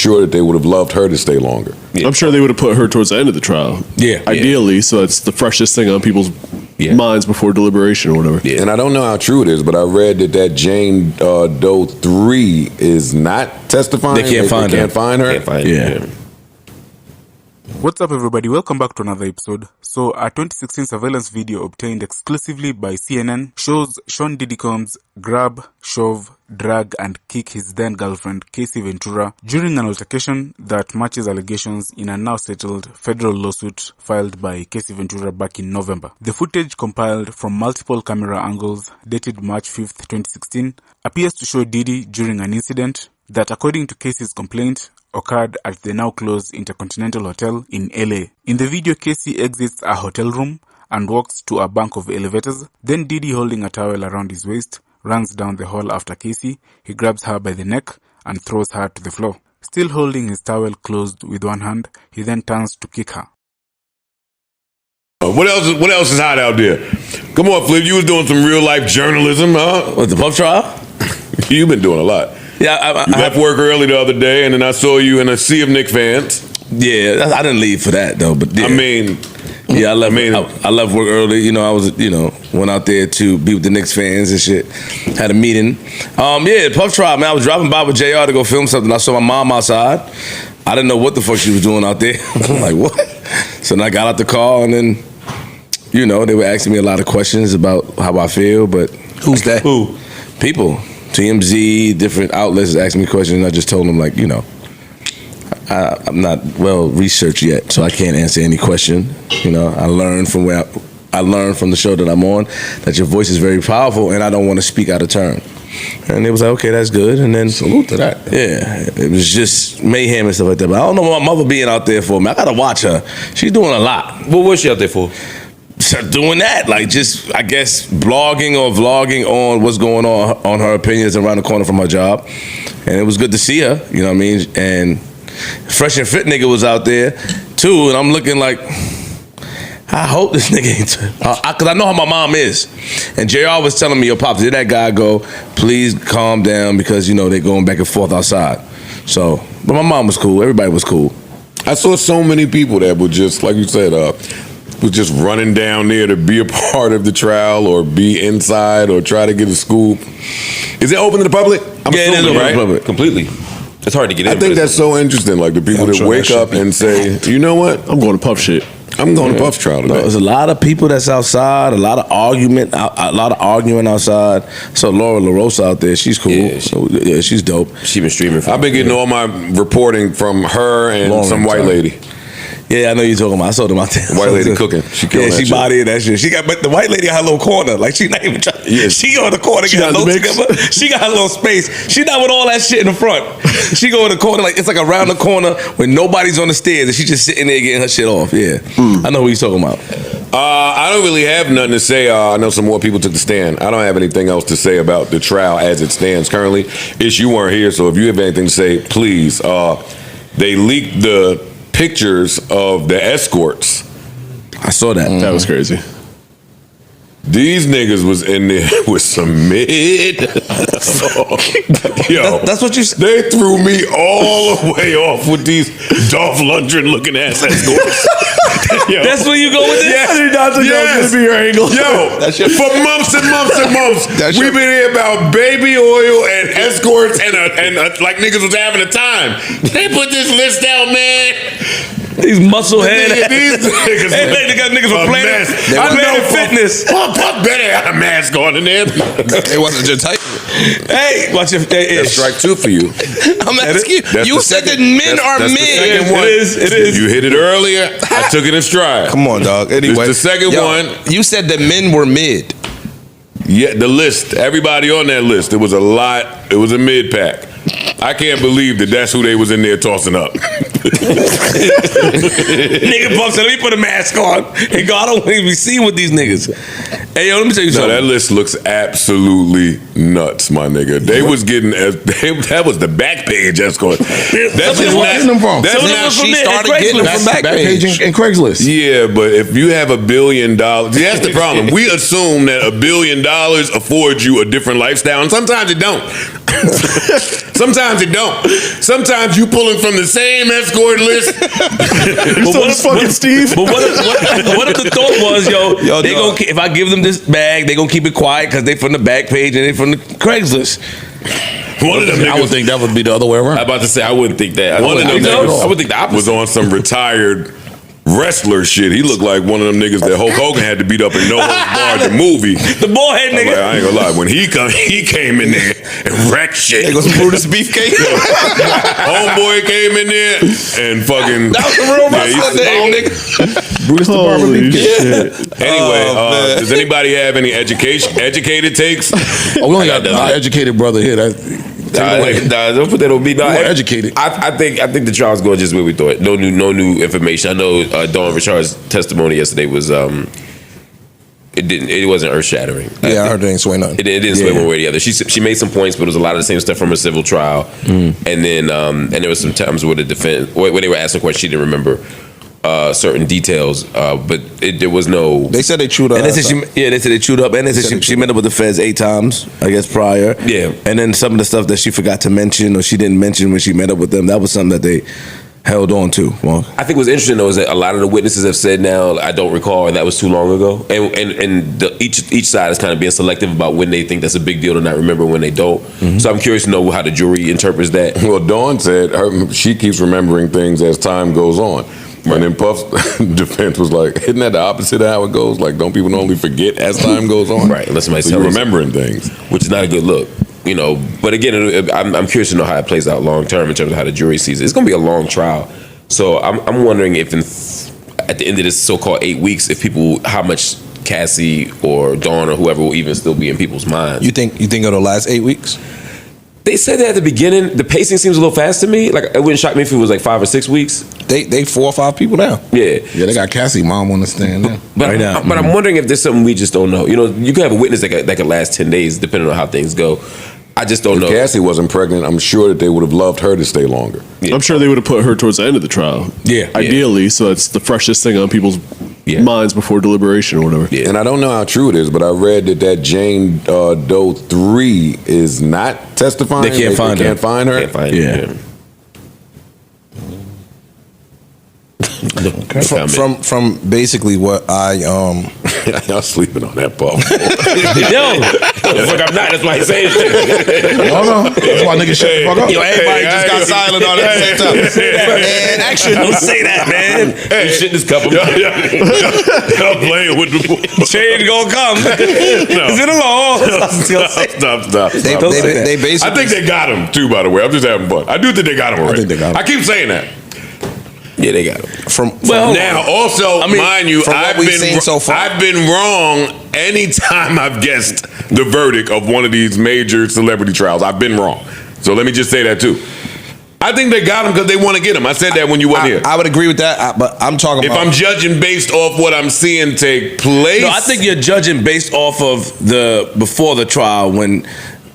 sure that they would have loved her to stay longer. Yeah. I'm sure they would have put her towards the end of the trial. Yeah. Ideally, so it's the freshest thing on people's minds before deliberation or whatever. Yeah. And I don't know how true it is, but I read that Jane Doe 3 is not testifying. They can't find her. Can't find her. Yeah. What's up, everybody? Welcome back to another episode. So, a 2016 surveillance video obtained exclusively by CNN shows Sean Diddy Combs grab, shove, drag, and kick his then girlfriend, Casey Ventura, during an altercation that matches allegations in a now settled federal lawsuit filed by Casey Ventura back in November. The footage, compiled from multiple camera angles dated March 5th, 2016, appears to show Diddy during an incident that, according to Casey's complaint, occurred at the now closed Intercontinental Hotel in LA. In the video, Casey exits a hotel room and walks to a bank of elevators. Then Diddy, holding a towel around his waist, runs down the hall after Casey. He grabs her by the neck and throws her to the floor. Still holding his towel closed with one hand, he then turns to kick her. What else is hot out there? Come on, Flip, you was doing some real life journalism, huh? What, the Puff trial? You've been doing a lot. Yeah, you left work early the other day, and then I saw you in a sea of Knicks fans. Yeah, I didn't leave for that though. But yeah. I left work early. You know, went out there to be with the Knicks fans and shit. Had a meeting. Yeah, Puff trial, man. I was driving by with JR to go film something. I saw my mom outside. I didn't know what the fuck she was doing out there. I'm like, what? So then I got out the car, and then, you know, they were asking me a lot of questions about how I feel. But who's that? Who? People. TMZ, different outlets asking me questions, and I just told them, like, you know, I'm not well researched yet, so I can't answer any question. You know, I learned from the show that I'm on that your voice is very powerful, and I don't want to speak out of turn. And it was like, okay, that's good. And then salute to that. Yeah, it was just mayhem and stuff like that. But I don't know what my mother being out there for, man. I gotta watch her. She's doing a lot. What was she out there for? Doing that, like, just, I guess, blogging or vlogging on what's going on her opinions around the corner from her job. And it was good to see her, you know what I mean? And Fresh and Fit nigga was out there too, and I'm looking like, I hope this nigga ain't, cause I know how my mom is. And JR was telling me, yo, Pops, did that guy go, please calm down, because, you know, they going back and forth outside. So, but my mom was cool, everybody was cool. I saw so many people that were just, like you said, was just running down there to be a part of the trial or be inside or try to get a scoop. Is it open to the public? Yeah, it is open to the public. Completely. It's hard to get in. I think that's so interesting, like the people that wake up and say, you know what? I'm going to Puff shit. I'm going to Puff's trial today. No, there's a lot of people that's outside, a lot of arguing outside. So Laura LaRosa out there, she's cool. Yeah, she's dope. She been streaming. I've been getting all my reporting from her and Lauren, some white lady. Yeah, I know you're talking about. I saw them out there. White lady cooking. She killing that she shit. bodying that shit. But the white lady got her little corner. Like, she not even trying. Yeah. She go in the corner, get her low together. She got her little space. She not with all that shit in the front. She go in the corner, like, it's like around the corner when nobody's on the stairs, and she just sitting there getting her shit off. Yeah. I know who you're talking about. I don't really have nothing to say. I know some more people took the stand. I don't have anything else to say about the trial as it stands currently. Ish, you weren't here, so if you have anything to say, please. They leaked the pictures of the escorts. I saw that. That was crazy. These niggas was in there with some mid. Yo, that's what you said. They threw me all the way off with these Dolph Lundgren looking ass escorts. Yo. That's where you go with this? Yes. I did not think that was gonna be your angle. Yo, for months and months and months, we've been here about baby oil and escorts and like niggas was having a time. They put this list out, man. These musclehead these niggas, they got niggas for Planet Fitness. Puff better had a mask on in there. It wasn't your type. Hey, watch your. That's strike two for you. I'm asking you. You said that men are mid. It is. You hit it earlier. I took it in stride. Come on, dog. Anyway, the second one. You said that men were mid. Yeah, the list. Everybody on that list. It was a lot. It was a mid pack. I can't believe that that's who they was in there tossing up. Nigga Puff said, let me put a mask on and go, I don't want to be seen with these niggas. Hey, yo, let me tell you something. That list looks absolutely nuts, my nigga. They was getting, that was the back page escort. That's just not, them from. That's now she started getting them from back page and Craigslist. Yeah, but if you have $1 billion, that's the problem. We assume that $1 billion affords you a different lifestyle, and sometimes it don't. Sometimes it don't. Sometimes you pulling from the same escort list. What if fucking Steve? But what if the thought was, they gonna if I give them this bag, they gonna keep it quiet because they from the back page and they from the Craigslist. One of them niggas, I would think that would be the other way around. I'm about to say I wouldn't think that. One of them niggas, I would think the opposite. Was on some retired wrestler shit. He looked like one of them niggas that Hulk Hogan had to beat up in No Holds Barred, the movie. The bald head nigga. Like, I ain't gonna lie. When he came in there and wrecked shit. There goes Brutus Beefcake. Homeboy came in there and fucking. That was the real wrestler name, nigga. Brutus the Barber Beefcake. Anyway, does anybody have any educated takes? Oh, we only got an educated brother here. Don't put that on me. No, educated. I think the trial's going just where we thought. No new information. I know Dawn Richard's testimony yesterday was it wasn't earth shattering. Yeah, I heard it didn't sway nothing. It didn't sway one way or the other. She made some points, but it was a lot of the same stuff from a civil trial. And then and there was some times where the defense where they were asking questions she didn't remember certain details, but there was no. They said they chewed up. And they said they said they chewed up, and they said she met up with the feds 8 times, I guess, prior. Yeah. And then some of the stuff that she forgot to mention or she didn't mention when she met up with them, that was something that they held on to. Well, I think what's interesting though is that a lot of the witnesses have said now, I don't recall, and that was too long ago. And each side is kind of being selective about when they think that's a big deal to not remember when they don't. So I'm curious to know how the jury interprets that. Well, Dawn said she keeps remembering things as time goes on. And then Puff's defense was like, isn't that the opposite of how it goes? Like, don't people normally forget as time goes on? Right, unless somebody so you're remembering things. Which is not a good look. You know, but again, I'm curious to know how it plays out long term in terms of how the jury sees it. It's going to be a long trial. So I'm wondering if at the end of this so-called 8 weeks, if people, how much Cassie or Dawn or whoever will even still be in people's minds. You think it'll last 8 weeks? They said that at the beginning. The pacing seems a little fast to me. Like, it wouldn't shock me if it was like 5 or 6 weeks. They 4 or 5 people now. Yeah, they got Cassie mom on the stand now. But I'm wondering if there's something we just don't know. You know, you could have a witness that could last 10 days depending on how things go. I just don't know. If Cassie wasn't pregnant, I'm sure that they would have loved her to stay longer. Yeah. I'm sure they would have put her towards the end of the trial. Yeah. Ideally, so it's the freshest thing on people's minds before deliberation or whatever. Yeah. And I don't know how true it is, but I read that Jane Doe 3 is not testifying. They can't find her. Can't find her. Can't find her. Okay. From basically what I Y'all sleeping on that part. Fuck, I'm not. That's why he's saying shit. no. That's why niggas shut the fuck up. Yo, everybody just got silent on that same time. And actually, don't say that, man. You shit this cup of Y'all playing with the Change gonna come. Is it a law? Stop. they basically. I think they got him too. By the way, I'm just having fun. I do think they got him already. think they got him. I keep saying that. Yeah, they got him. From Now, also, mind you, from what we've seen so far. I've been wrong anytime I've guessed the verdict of one of these major celebrity trials. I've been wrong. So let me just say that too. I think they got him because they want to get him. I said that when you weren't here. I would agree with that, but I'm talking If about. I'm judging based off what I'm seeing take place. No, I think you're judging based off of before the trial when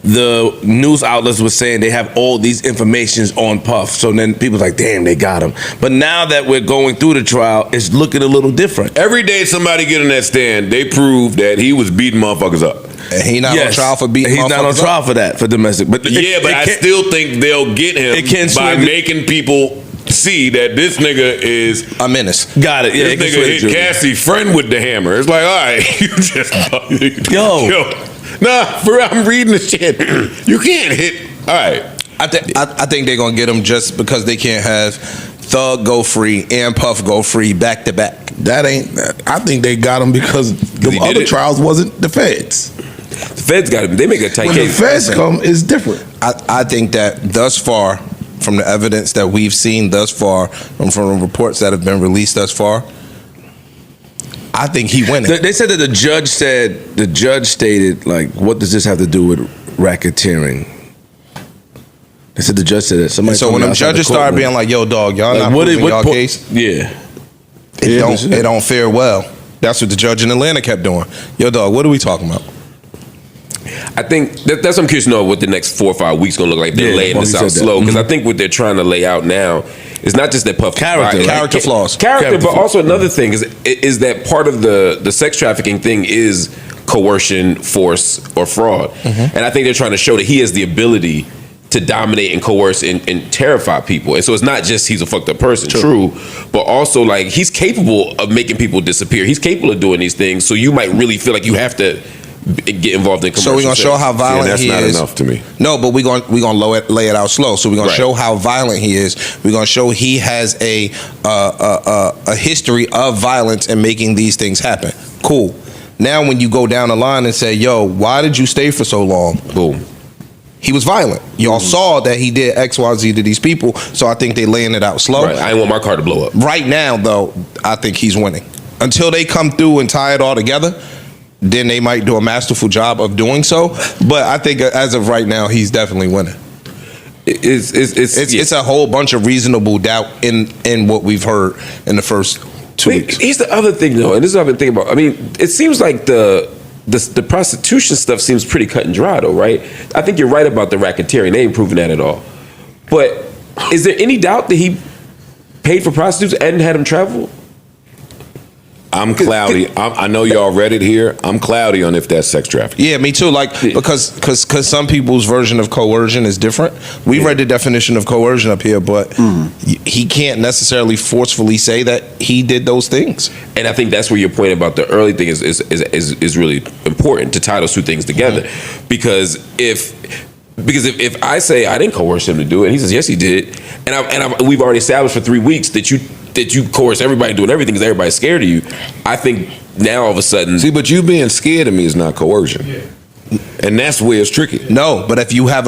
the news outlets were saying they have all these informations on Puff. So then people's like, damn, they got him. But now that we're going through the trial, it's looking a little different. Every day somebody get in that stand, they prove that he was beating motherfuckers up. And he not on trial for beating. He's not on trial for that, for domestic. But I still think they'll get him by making people see that this nigga is a menace. Got it. Yeah, this nigga hit Cassie's friend with the hammer. It's like, all right, you just yo. Nah, for real, I'm reading the shit. You can't hit. All right. I think they're gonna get him just because they can't have Thug go free and Puff go free back to back. That ain't. I think they got him because the other trials wasn't the feds. The feds got him. They make a tight when case. The feds come, it's different. I think that thus far, from the evidence that we've seen thus far, from the reports that have been released thus far, I think he winning. They said that the judge stated, like, what does this have to do with racketeering? They said the judge said that. Somebody. So when the judges started being like, "Yo, dog, y'all not proving y'all case," it don't fare well. That's what the judge in Atlanta kept doing. Yo, dog, what are we talking about? I think that's what I'm curious to know what the next 4 or 5 weeks gonna look like. They're laying this out slow because I think what they're trying to lay out now is not just that Puff character flaws, but also another thing is that part of the sex trafficking thing is coercion, force, or fraud. And I think they're trying to show that he has the ability to dominate and coerce and terrify people. And so it's not just he's a fucked up person, true, but also like he's capable of making people disappear. He's capable of doing these things. So you might really feel like you have to get involved in commercial. So we're gonna show how violent he is. That's not enough to me. No, but we're gonna lay it out slow. So we're gonna show how violent he is. We're gonna show he has a history of violence and making these things happen. Cool. Now when you go down the line and say, yo, why did you stay for so long? Boom. He was violent. Y'all saw that he did X, Y, Z to these people. So I think they laying it out slow. Right. I didn't want my car to blow up. Right now, though, I think he's winning. Until they come through and tie it all together, then they might do a masterful job of doing so. But I think as of right now, he's definitely winning. It's a whole bunch of reasonable doubt in what we've heard in the first 2 weeks. Here's the other thing, though, and this is what I've been thinking about. I mean, it seems like the prostitution stuff seems pretty cut and dry, though, right? I think you're right about the racketeering. They ain't proving that at all. But is there any doubt that he paid for prostitutes and had them travel? I'm cloudy. I know y'all read it here. I'm cloudy on if that's sex trafficking. Yeah, me too. Like because some people's version of coercion is different. We read the definition of coercion up here, but he can't necessarily forcefully say that he did those things. And I think that's where your point about the early thing is really important to tie those two things together, because if I say I didn't coerce him to do it, and he says yes he did, and we've already established for 3 weeks that you coerce everybody doing everything because everybody's scared of you. I think now all of a sudden, see, but you being scared of me is not coercion, and that's where it's tricky. No, but if you have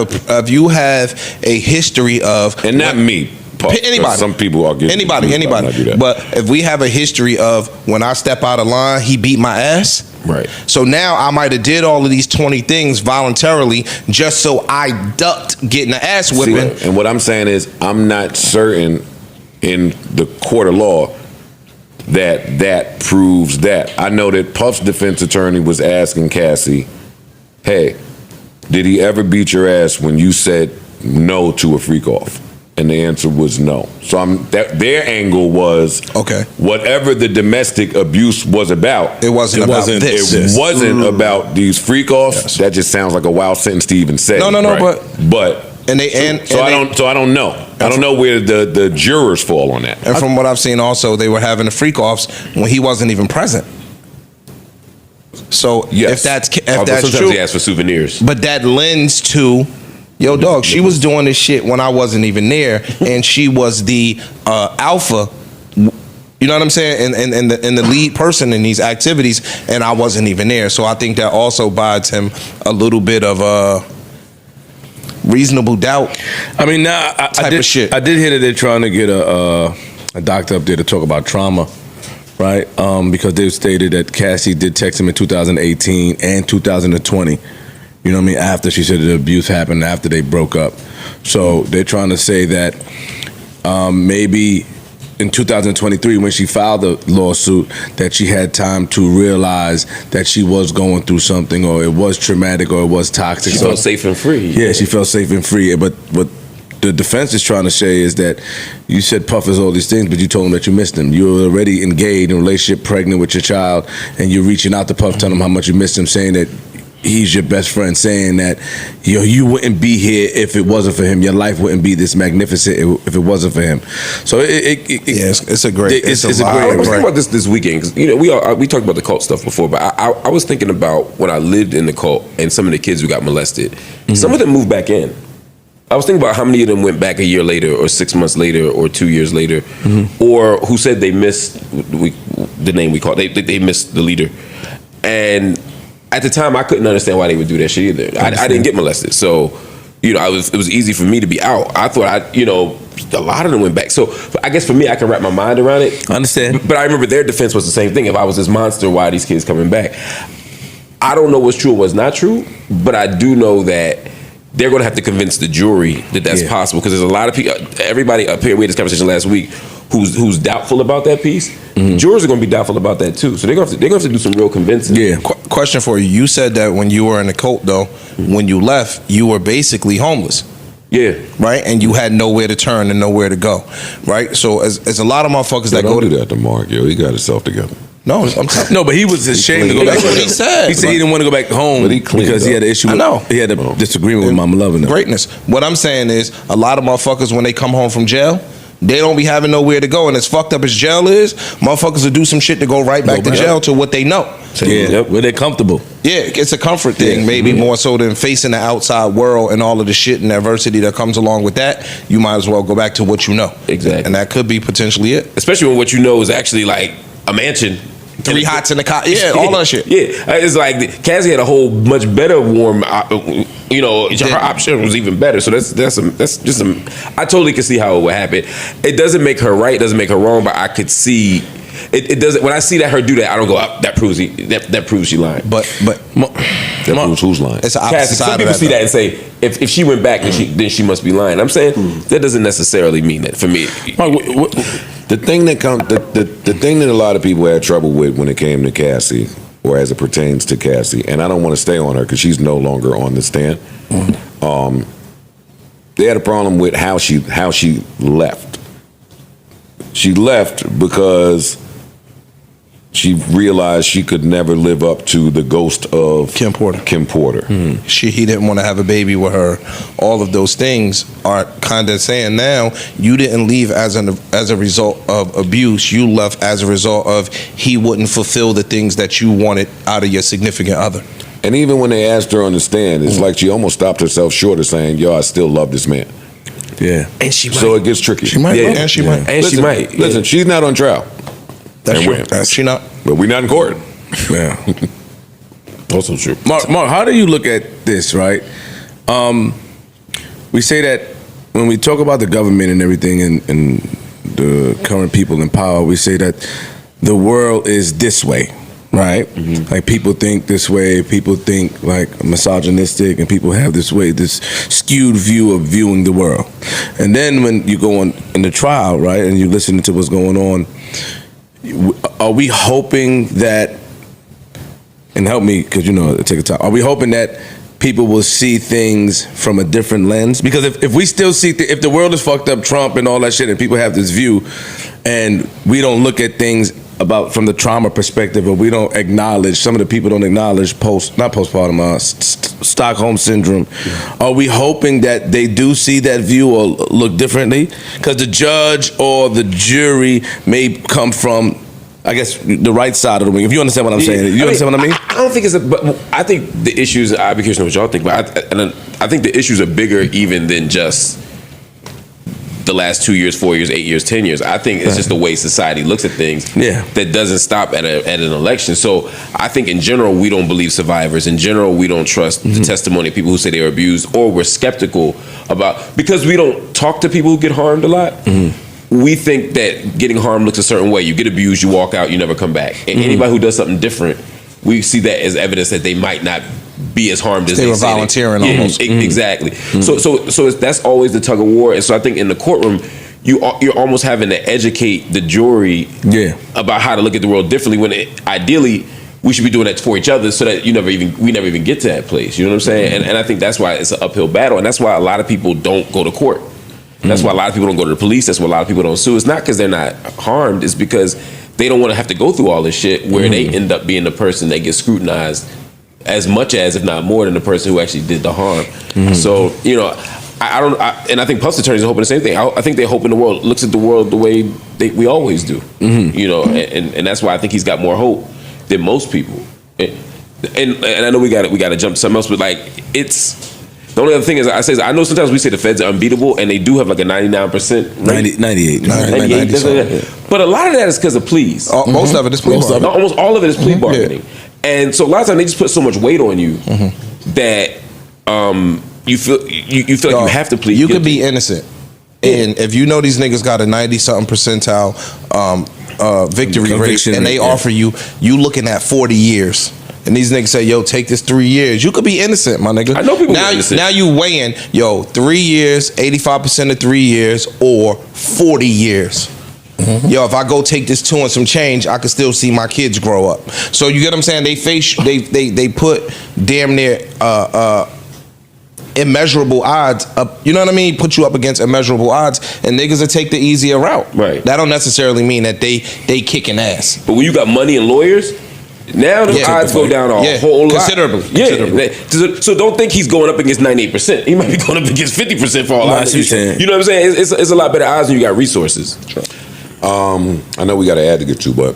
a history of, and not me, Paul, anybody, some people are getting anybody. But if we have a history of when I step out of line, he beat my ass. Right. So now I might have did all of these 20 things voluntarily just so I ducked getting the ass whipping. And what I'm saying is, I'm not certain in the court of law that proves that. I know that Puff's defense attorney was asking Cassie, hey, did he ever beat your ass when you said no to a freak off? And the answer was no. So their angle was, okay, whatever the domestic abuse was about, it wasn't about about these freak offs. Yes. That just sounds like a wild sentence to even say. No, right? but I don't know. I don't know where the jurors fall on that. And from what I've seen, also they were having the freak offs when he wasn't even present. So if that's sometimes true, he asked for souvenirs. But that lends to, yo, dog, she was doing this shit when I wasn't even there, and she was the alpha. You know what I'm saying? And the lead person in these activities, and I wasn't even there. So I think that also buys him a little bit of reasonable doubt. I mean, now I did hear that they're trying to get a doctor up there to talk about trauma, right? Because they stated that Cassie did text him in 2018 and 2020. You know what I mean? After she said the abuse happened, after they broke up. So they're trying to say that maybe in 2023, when she filed the lawsuit, that she had time to realize that she was going through something, or it was traumatic, or it was toxic. She felt safe and free. Yeah, she felt safe and free. But what the defense is trying to say is that you said Puff is all these things, but you told him that you missed him. You were already engaged in a relationship, pregnant with your child, and you're reaching out to Puff, telling him how much you missed him, saying that he's your best friend, saying that you wouldn't be here if it wasn't for him. Your life wouldn't be this magnificent if it wasn't for him. So it's a great. It's a great. I was thinking about this weekend, because we talked about the cult stuff before, but I was thinking about when I lived in the cult and some of the kids who got molested. Mm-hmm. Some of them moved back in. I was thinking about how many of them went back a year later, or 6 months later, or 2 years later, or who said they missed the name we called. They missed the leader, and at the time, I couldn't understand why they would do that shit either. I didn't get molested, so it was easy for me to be out. I thought a lot of them went back. So I guess for me, I can wrap my mind around it. I understand. But I remember their defense was the same thing. If I was this monster, why are these kids coming back? I don't know what's true or what's not true, but I do know that they're going to have to convince the jury that that's possible, because there's a lot of people. Everybody up here, we had this conversation last week, who's doubtful about that piece. Mm-hmm. Jurors are going to be doubtful about that too. So they're going to have to do some real convincing. Yeah. Question for you: you said that when you were in the cult, though, when you left, you were basically homeless. Yeah. Right, and you had nowhere to turn and nowhere to go. Right. So as a lot of motherfuckers that don't do that to Mark. He got himself together. No, I'm telling No, but he was ashamed to go back. That's what he said. He said he didn't want to go back home But he cleaned because he up. had an issue. I know. He had a disagreement with Mama Love and them. greatness. What I'm saying is, a lot of motherfuckers when they come home from jail, they don't be having nowhere to go, and as fucked up as jail is, motherfuckers will do some shit to go right back to jail to what they know. Yeah, where they're comfortable. Yeah, it's a comfort thing, maybe more so than facing the outside world and all of the shit and adversity that comes along with that. You might as well go back to what you know. Exactly. And that could be potentially it. Especially when what you know is actually like a mansion. 3 hots in the car. Yeah, all that shit. Yeah, it's like Cassie had a whole much better warm. Her option was even better. So that's just I totally can see how it would happen. It doesn't make her right. It doesn't make her wrong. But I could see it doesn't. When I see her do that, I don't go, that proves she lying. But That proves who's lying. it's the opposite Cassie, side some of people that, see though. that and say if she went back then she must be lying. I'm saying that doesn't necessarily mean that for me. The thing that the thing that a lot of people had trouble with when it came to Cassie, or as it pertains to Cassie, and I don't want to stay on her because she's no longer on the stand. They had a problem with how she left. She left because she realized she could never live up to the ghost of Kim Porter. He didn't want to have a baby with her. All of those things are kind of saying now you didn't leave as a result of abuse. You left as a result of he wouldn't fulfill the things that you wanted out of your significant other. And even when they asked her on the stand, it's like she almost stopped herself short of saying, "Yo, I still love this man." Yeah. And she might. So it gets tricky. She might, Yeah. and she might. And she might. Listen, she's not on trial. That's And true. we're- She not. But we're not in court. Yeah. Also true. Mark, how do you look at this, right? We say that when we talk about the government and everything and the current people in power, we say that the world is this way, right? Like people think this way, people think like misogynistic, and people have this skewed view of viewing the world. And then when you go on in the trial, right, and you listen to what's going on, are we hoping that, and help me because it takes time, are we hoping that people will see things from a different lens? Because if we still see, if the world is fucked up, Trump and all that shit, and people have this view, and we don't look at things from the trauma perspective, or we don't acknowledge, some of the people don't acknowledge postpartum, Stockholm syndrome. Are we hoping that they do see that view or look differently? Because the judge or the jury may come from, I guess, the right side of the ring. If you understand what I'm saying, you understand what I mean? I don't think but I think the issues. I'd be curious to know what y'all think, but I think the issues are bigger even than just the last 2 years, 4 years, 8 years, 10 years. I think it's just the way society looks at things. Yeah. That doesn't stop at an election. So I think in general we don't believe survivors. In general we don't trust the testimony of people who say they were abused, or we're skeptical about, because we don't talk to people who get harmed a lot. We think that getting harmed looks a certain way. You get abused, you walk out, you never come back. And anybody who does something different, we see that as evidence that they might not be as harmed as They were say volunteering almost. Exactly. So that's always the tug of war. And so I think in the courtroom, you're almost having to educate the jury about how to look at the world differently, when ideally we should be doing that for each other, so that we never even get to that place. You know what I'm saying? And I think that's why it's an uphill battle, and that's why a lot of people don't go to court. That's why a lot of people don't go to the police. That's why a lot of people don't sue. It's not because they're not harmed. It's because they don't want to have to go through all this shit where they end up being the person that gets scrutinized as much as, if not more, than the person who actually did the harm. So, and I think Puff's attorneys are hoping the same thing. I think they're hoping the world looks at the world the way we always do. And that's why I think he's got more hope than most people. And I know we got to jump to something else, but like the only other thing is, I know sometimes we say the feds are unbeatable, and they do have like a 99%, 98. 98. But a lot of that is because of pleas. Most of it is plea bargaining. Almost all of it is plea bargaining. And so a lot of times they just put so much weight on you that you feel like you have to plead. You could be innocent, and if you know these niggas got a 90-something percentile victory rate, and they offer you looking at 40 years. And these niggas say, yo, take this 3 years. You could be innocent, my nigga. I know people now, are innocent. Now you weighing, 3 years, 85% of 3 years, or 40 years. Yo, if I go take this 2 and some change, I could still see my kids grow up. So you get what I'm saying? They put damn near immeasurable odds up, you know what I mean? Put you up against immeasurable odds, and niggas will take the easier route. Right. That don't necessarily mean that they kicking ass. But when you got money and lawyers, now the odds go down a whole lot. Considerably. So don't think he's going up against 98%. He might be going up against 50% for all I know. You know what I'm saying? It's a lot better odds when you got resources. I know we got to add to get to, but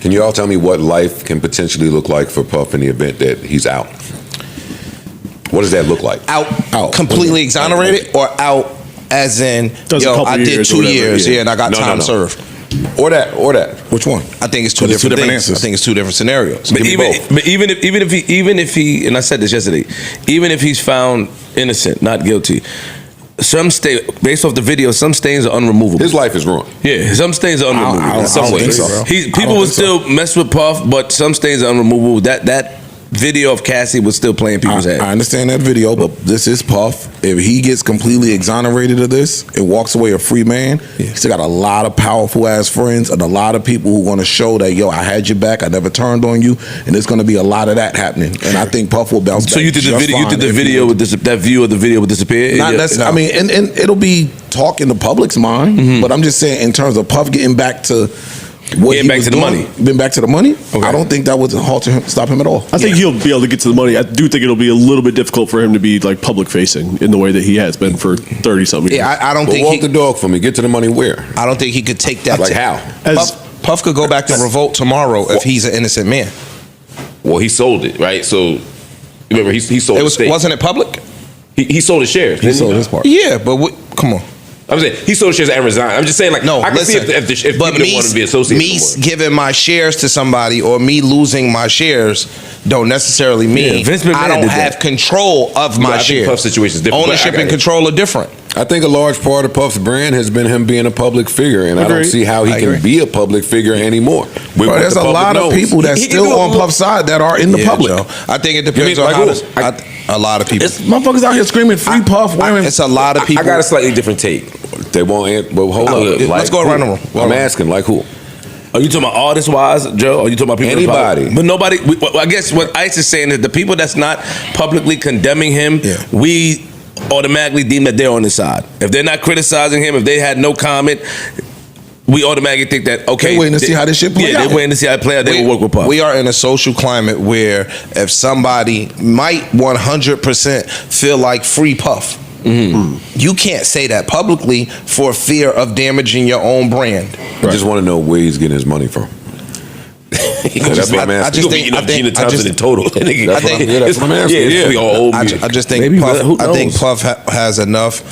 can you all tell me what life can potentially look like for Puff in the event that he's out? What does that look like? Out. Completely exonerated, or out as in, I did 2 years, and I got time served. Or that. Which one? I think it's two different answers. I think it's two different scenarios. But even if he, and I said this yesterday, even if he's found innocent, not guilty, based off the video, some stains are unremovable. His life is ruined. Yeah, some stains are unremovable. I don't think so. People will still mess with Puff, but some stains are unremovable. That video of Cassie was still playing people's head. I understand that video, but this is Puff. If he gets completely exonerated of this and walks away a free man, he's still got a lot of powerful ass friends and a lot of people who want to show that, I had your back, I never turned on you, and there's going to be a lot of that happening. And I think Puff will bounce back. So you did the video with that view of the video would disappear? Not necessarily. I mean, and it'll be talk in the public's mind, but I'm just saying in terms of Puff getting back to getting back to the money. Been back to the money? Okay. I don't think that would stop him at all. I think he'll be able to get to the money. I do think it'll be a little bit difficult for him to be like public facing in the way that he has been for 30-something years. Yeah, I don't think walk the dog for me. Get to the money where? I don't think he could take that. Like how? Puff could go back to revolt tomorrow if he's an innocent man. Well, he sold it, right? So remember, he sold it. The stake. Wasn't it public? He sold his shares. He sold his part. Yeah, but come on. I'm saying he sold shares and resigned. I'm just saying, like, I can see if people didn't want to be associated. Me giving my shares to somebody or me losing my shares don't necessarily mean I don't have control of my shares. Puff's situation is different. Ownership and control are different. I think a large part of Puff's brand has been him being a public figure, and I don't see how he can be a public figure anymore. Bro, there's a lot of people that's still on Puff's side that are in the public. Joe. I think it depends on how a lot of people. It's motherfuckers out here screaming free Puff. It's a lot of people. I got a slightly different take. They won't answer. But hold on. Let's go around the room. I'm asking, like who? Are you talking about artist-wise, Joe? Or are you talking about people? Anybody. But nobody. I guess what Ice is saying is the people that's not publicly condemning him, we automatically deem that they're on his side. If they're not criticizing him, if they had no comment, we automatically think that, okay. They're waiting to see how this shit play out. Yeah, they're waiting to see how it play out. They will work with Puff. We are in a social climate where if somebody might 100% feel like free Puff, you can't say that publicly for fear of damaging your own brand. I just want to know where he's getting his money from. That's what I'm asking. I think Thompson in total. That's what I'm asking. I just think Puff has enough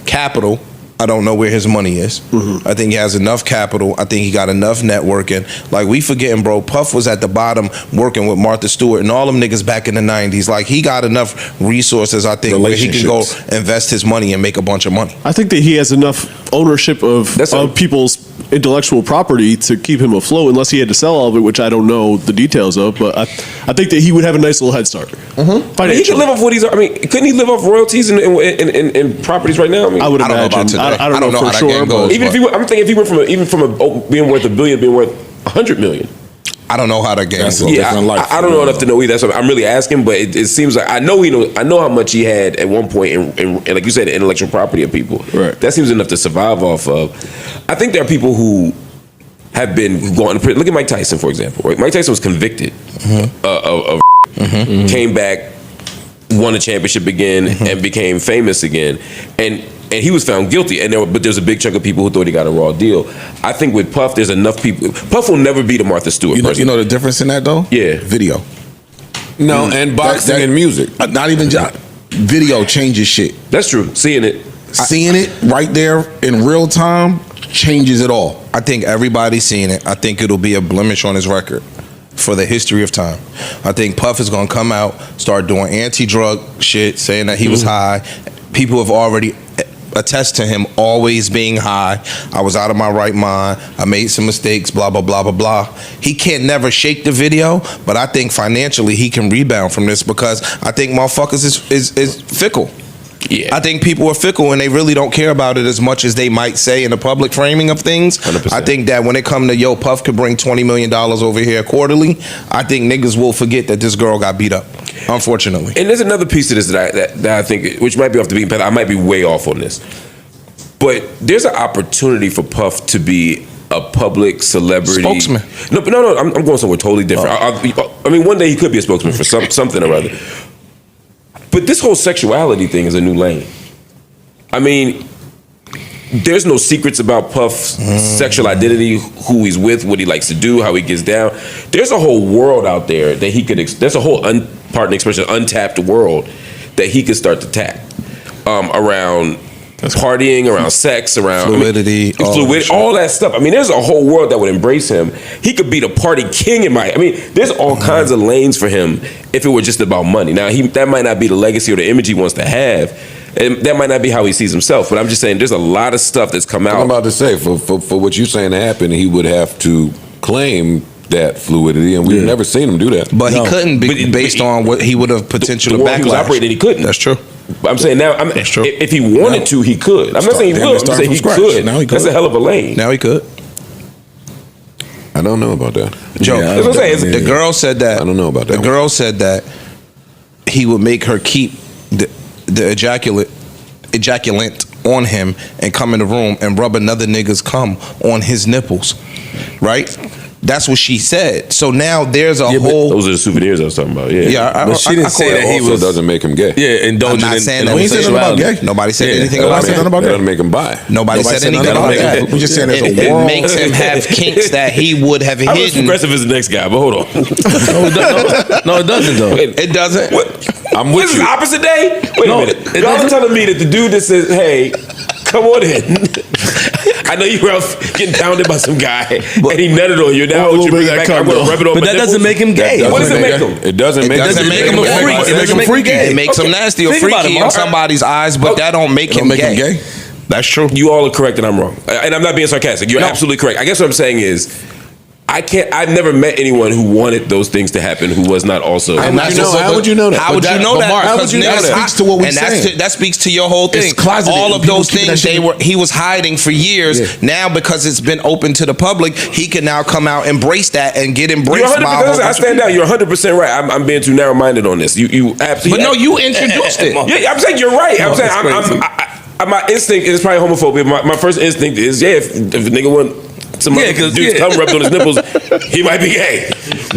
capital. I don't know where his money is. I think he has enough capital. I think he got enough networking. Like, we forgetting, bro, Puff was at the bottom working with Martha Stewart and all them niggas back in the 90s. Like, he got enough resources, I think, where he can go invest his money and make a bunch of money. I think that he has enough ownership of people's intellectual property to keep him afloat, unless he had to sell all of it, which I don't know the details of. But I think that he would have a nice little head start. He could live off what he's. I mean, couldn't he live off royalties and properties right now? I mean, I would imagine. I don't know for sure. But even if he, I'm thinking if he went from being worth $1 billion, being worth $100 million. I don't know how that game goes. I don't know enough to know either. That's what I'm really asking, but it seems like I know how much he had at one point, and like you said, the intellectual property of people. Right. That seems enough to survive off of. I think there are people who have been going to prison. Look at Mike Tyson, for example. Right? Mike Tyson was convicted of came back, won a championship again, and became famous again, and he was found guilty. But there's a big chunk of people who thought he got a raw deal. I think with Puff, there's enough people. Puff will never be the Martha Stewart person. You know the difference in that though? Yeah, video. No, and boxing and music. Not even just video changes shit. That's true. Seeing it right there in real time changes it all. I think everybody's seeing it. I think it'll be a blemish on his record for the history of time. I think Puff is going to come out, start doing anti-drug shit, saying that he was high. People have already attest to him always being high. I was out of my right mind. I made some mistakes, blah, blah, blah, blah, blah. He can't never shake the video, but I think financially he can rebound from this because I think motherfuckers is fickle. Yeah. I think people are fickle and they really don't care about it as much as they might say in the public framing of things. 100%. I think that when it comes to, Puff could bring $20 million over here quarterly, I think niggas will forget that this girl got beat up. Unfortunately. And there's another piece to this that I think, which might be off the beaten path. I might be way off on this, but there's an opportunity for Puff to be a public celebrity spokesman. No. I'm going somewhere totally different. I mean, one day he could be a spokesman for something or other. But this whole sexuality thing is a new lane. I mean, there's no secrets about Puff's sexual identity, who he's with, what he likes to do, how he gets down. There's a whole world out there that he could. There's a whole, pardon the expression, untapped world that he could start to tap around partying, around sex, around fluidity, all that stuff. I mean, there's a whole world that would embrace him. He could be the party king in my. I mean, there's all kinds of lanes for him if it were just about money. Now, that might not be the legacy or the image he wants to have. And that might not be how he sees himself, but I'm just saying there's a lot of stuff that's come out. I'm about to say, for what you're saying to happen, he would have to claim that fluidity, and we've never seen him do that. But he couldn't be based on what he would have potential the backlash. he was operating, he couldn't. That's true. I'm saying now, That's true. if he wanted to, he could. I'm not saying he will. I'm saying he could. Now he could. That's a hell of a lane. Now he could. I don't know about that. Joe, That's what I'm saying. the girl said that. I don't know about that. The girl said that he would make her keep the ejaculant on him and come in the room and rub another nigga's cum on his nipples, right? That's what she said. So now there's a whole. Those are the souvenirs I was talking about. Yeah. But she didn't say that he also was. doesn't make him gay. Yeah, indulging I'm not in saying that. We ain't saying nothing about sexuality. gay. Nobody said anything Nobody about said that. nothing about That that. doesn't make him bi. Nobody said anything nothing about about that. We just saying there's a It world. makes him have kinks that he would have I'm as hidden. progressive as the next guy, but hold on. No, it doesn't though. It doesn't. I'm What with is you. this, opposite day? Wait a minute. it Y'all are doesn't. telling me that the dude that says, hey, come on in. I know you were out getting pounded by some guy and he nutted on you. Now Well, you bring it that back. I'm going to rub it on But my that doesn't nipples. make him gay. What does it make him? It doesn't make doesn't make him a gay. freak. It doesn't make him gay. It makes him nasty or Think about freaky it, in Mark. somebody's eyes, but that don't make him make him gay. gay. That's true. You all are correct and I'm wrong. And I'm not being sarcastic. You're absolutely correct. I guess what I'm saying is, I've never met anyone who wanted those things to happen who was not also. And that's just- How would you know that? How would you know that? Mark, How would you know because that? niggas- Speaks to what we and saying. that speaks to your whole thing. It's closeted. All of People those keep that things shit- he was hiding for years. Yeah. Now because it's been open to the public, he can now come out, embrace that, and get You're embraced 100%. by a whole I bunch of stand down. You're 100% right. I'm being too narrow minded on this. You absolutely. But no, you introduced it. Yeah, I'm saying you're right. I'm saying my instinct is probably homophobia. My first instinct is if a nigga want some dude's cum rubbed on his nipples, he might be gay.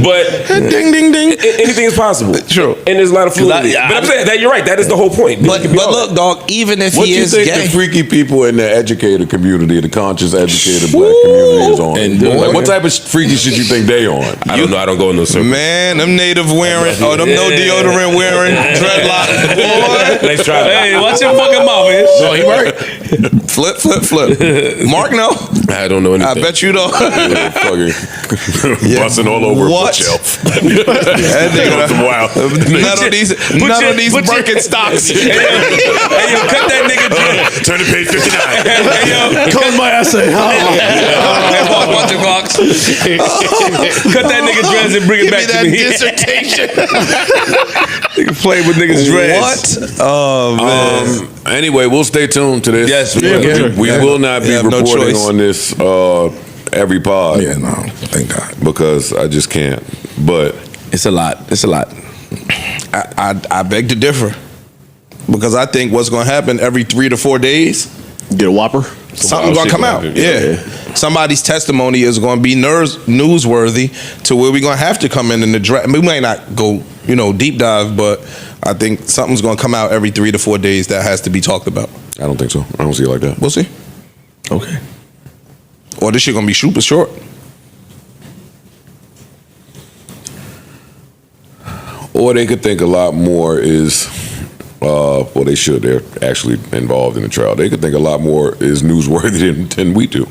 But Ding, ding, ding. anything is possible. True. And there's a lot of fluidity. But I'm saying that you're right. That is the whole point. But look, dog. Even if What he you is think gay, the freaky people in the educated community, the conscious educated black community is on? And Like, boy. what type of freaky shit you think they on? I don't know. I don't go in those circles. man, them native wearing, them no deodorant wearing, dreadlocks, boy. Let's try that. Hey, watch your fucking mouth, man. No, he right. Flip. Mark, no. I don't know anything. I bet you don't. Fucking busting all over What? a bookshelf. That nigga, Some wild. none of these Birkenstocks. Hey, yo, cut that nigga dread. Turn to page 59. Hey, yo, Close my essay. Watch your clocks. cut that nigga dreads and bring it back to me. dissertation. Nigga play with niggas dreads. What? Oh man. Anyway, we'll stay tuned to this. Yes, we we will not be have no reporting choice. on this every pod Yeah, no, thank God. because I just can't. But It's a lot. It's a lot. I beg to differ because I think what's going to happen every 3 to 4 days, Get a Whopper. something's going to come out. Yeah. Somebody's testimony is going to be newsworthy to where we're going to have to come in and address. We might not go, deep dive, but I think something's going to come out every 3 to 4 days that has to be talked about. I don't think so. I don't see it like that. We'll see. Okay. Or this shit going to be super short. Or they could think a lot more is, well, they should. They're actually involved in the trial. They could think a lot more is newsworthy than we do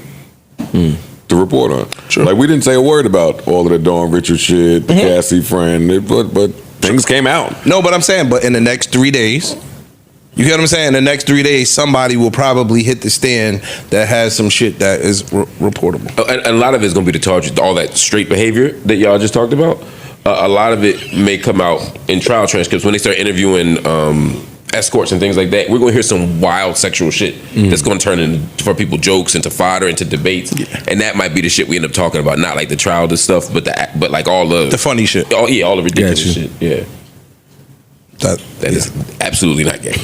to report on. Sure. Like we didn't say a word about all of the Dawn Richard shit, the Cassie friend, but things came out. No, but I'm saying, in the next 3 days, you get what I'm saying? In the next 3 days, somebody will probably hit the stand that has some shit that is reportable. And a lot of it's going to be the charges, all that straight behavior that y'all just talked about. A lot of it may come out in trial transcripts when they start interviewing escorts and things like that. We're going to hear some wild sexual shit that's going to turn into, for people, jokes, into fodder, into debates, and that might be the shit we end up talking about. Not like the trial stuff, but like all the The funny shit. all the ridiculous shit. Yeah. That is absolutely not gay.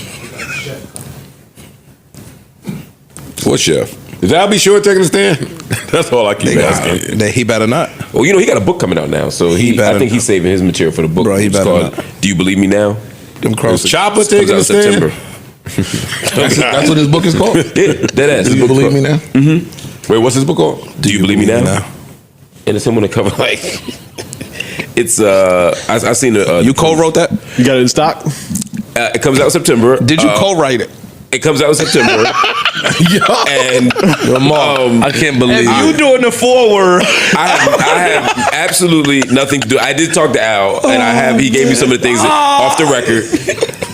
What chef? Is Al B. Short taking a stand? That's all I keep asking. He better not. Well, he got a book coming out now, so I think he's saving his material for the book. Bro, he better called not. Do You Believe Me Now? Them Is Chopper taking a stand? That's what his book is called? Yeah, that ass. Do You Believe Me Now? Wait, what's his book called? Do You Believe Me Now? And it's him on the cover, like it's I seen the You co-wrote that? You got it in stock? it comes out in September. Did you co-write it? It comes out in September. And I can't believe You doing the forward? I have absolutely nothing to do. I did talk to Al, and he gave me some of the things off the record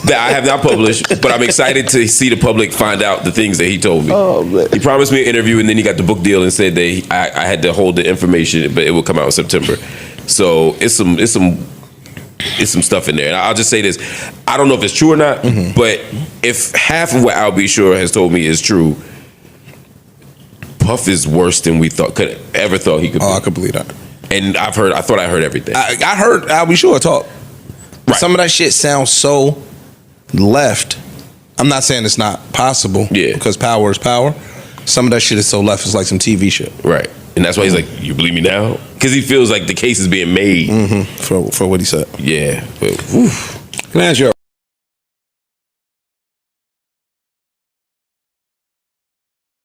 that I have not published, but I'm excited to see the public find out the things that he told me. He promised me an interview, and then he got the book deal and said that I had to hold the information, but it will come out in September. So it's some stuff in there. And I'll just say this. I don't know if it's true or not, but if half of what Al B. Shore has told me is true, Puff is worse than we could ever thought he could be. I could believe that. And I thought I heard everything. I heard Al B. Shore talk. Right. Some of that shit sounds so left. I'm not saying it's not possible. Yeah. Because power is power. Some of that shit is so left. It's like some TV shit. Right. And that's why he's like, you believe me now? Because he feels like the case is being made. For what he said. Yeah. But, Can I ask you